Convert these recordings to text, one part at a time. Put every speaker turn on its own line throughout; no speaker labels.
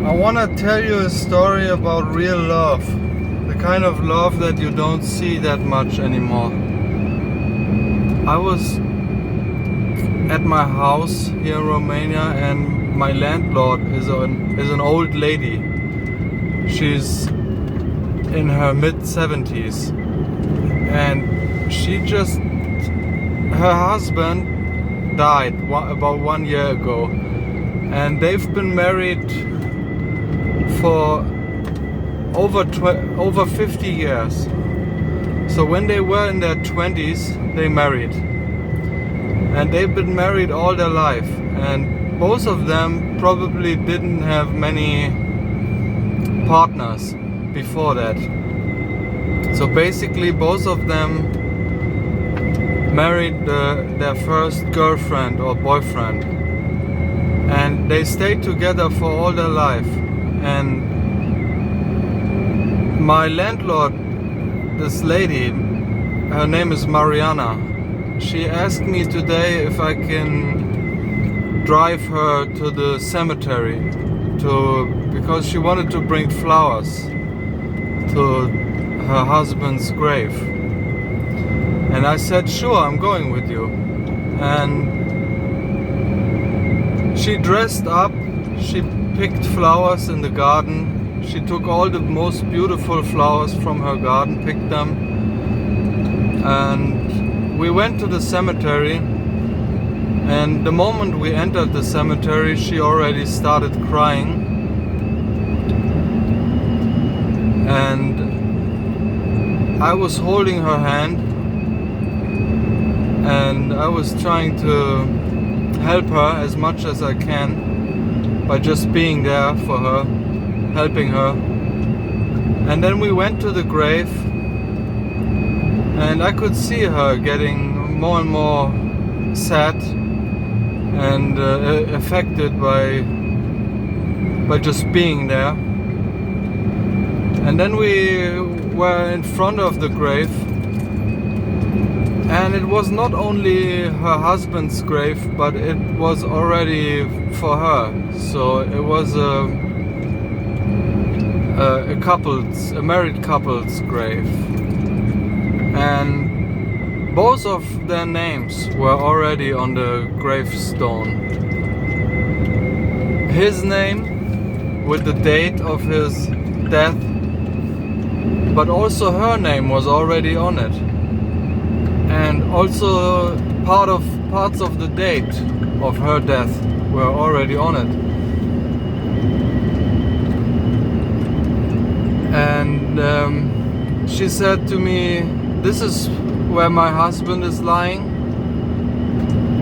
I want to tell you a story about real love. The kind of love that you don't see that much anymore. I was at my house here in Romania, and my landlord is an old lady. She's in her mid-70s, and her husband died about 1 year ago, and they've been married for over 50 years. So when they were in their 20s, they married, and they've been married all their life, and both of them probably didn't have many partners before that. So basically both of them married their first girlfriend or boyfriend, and they stayed together for all their life. And my landlord, this lady, her name is Mariana, she asked me today if I can drive her to the cemetery because she wanted to bring flowers to her husband's grave. And I said, sure, I'm going with you. And she dressed up, she picked flowers in the garden. She took all the most beautiful flowers from her garden, picked them, and we went to the cemetery. And the moment we entered the cemetery, she already started crying. And I was holding her hand, and I was trying to help her as much as I can by just being there for her, helping her. And then we went to the grave, and I could see her getting more and more sad and affected by just being there. And then we were in front of the grave, and it was not only her husband's grave, but it was already for her. So it was a married couple's grave, and both of their names were already on the gravestone. His name with the date of his death, but also her name was already on it, and also parts of the date of her death were already on it. And she said to me, this is where my husband is lying.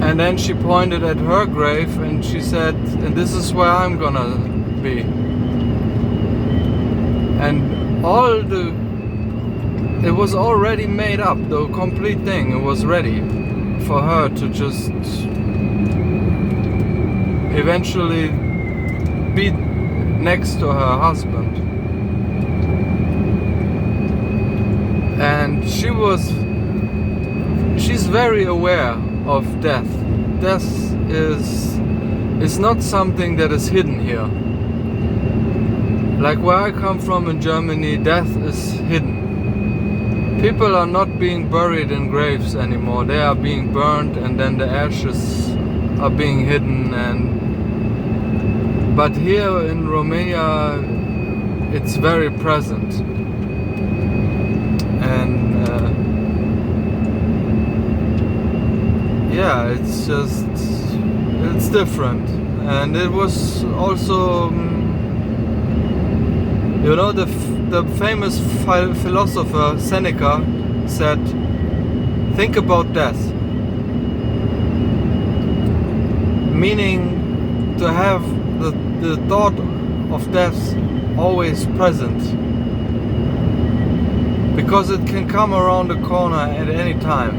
And then she pointed at her grave and she said, and this is where I'm gonna be. And it was already made up, the complete thing. It was ready for her to just eventually be next to her husband. And she's very aware of death. Death is not something that is hidden here. Like where I come from in Germany, death is hidden. People are not being buried in graves anymore. They are being burned, and then the ashes are being hidden. But here in Romania, it's very present. And yeah, it's different. And it was also, the famous philosopher Seneca said, think about death. Meaning to have the thought of death always present. Because it can come around the corner at any time.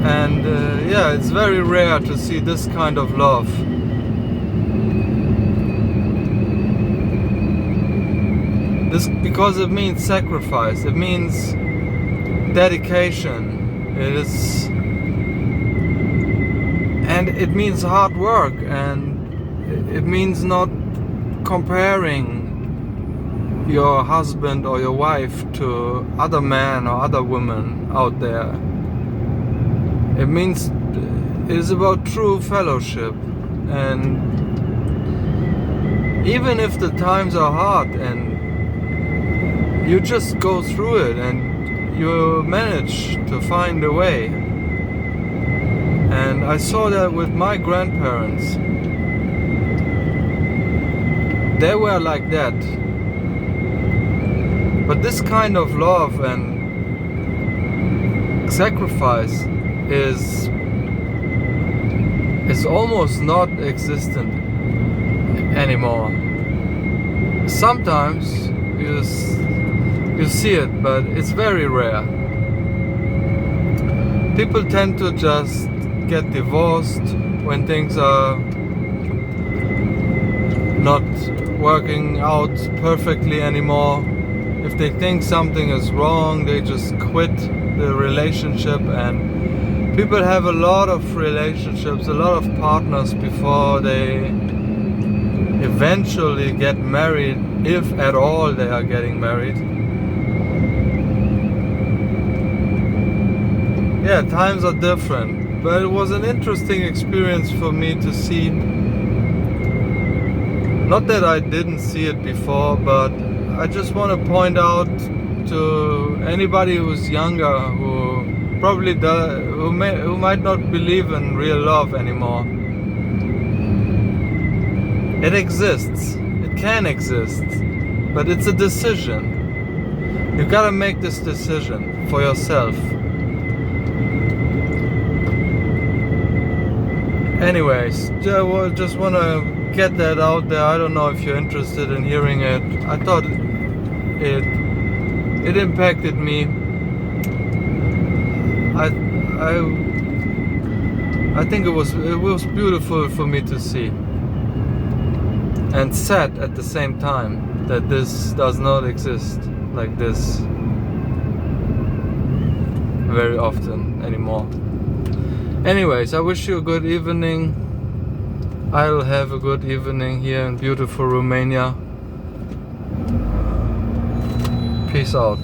And yeah, it's very rare to see this kind of love. Because it means sacrifice, it means dedication. It is And it means hard work, and it means not comparing your husband or your wife to other men or other women out there. It means it is about true fellowship. And even if the times are hard and you just go through it and you manage to find a way. And I saw that with my grandparents. They were like that. But this kind of love and sacrifice is almost not existent anymore. Sometimes you see it, but it's very rare. People tend to just get divorced when things are not working out perfectly anymore. If they think something is wrong, they just quit the relationship. And people have a lot of relationships, a lot of partners before they eventually get married, if at all they are getting married. Yeah, times are different, but it was an interesting experience for me to see. Not that I didn't see it before, but I just want to point out to anybody who's younger, who probably who might not believe in real love anymore. It exists. It can exist, but it's a decision. You gotta make this decision for yourself. Anyways, I just want to get that out there. I don't know if you're interested in hearing it. I thought it impacted me. I think it was beautiful for me to see, and sad at the same time that this does not exist like this very often anymore. Anyways, I wish you a good evening. I'll have a good evening here in beautiful Romania. Peace out.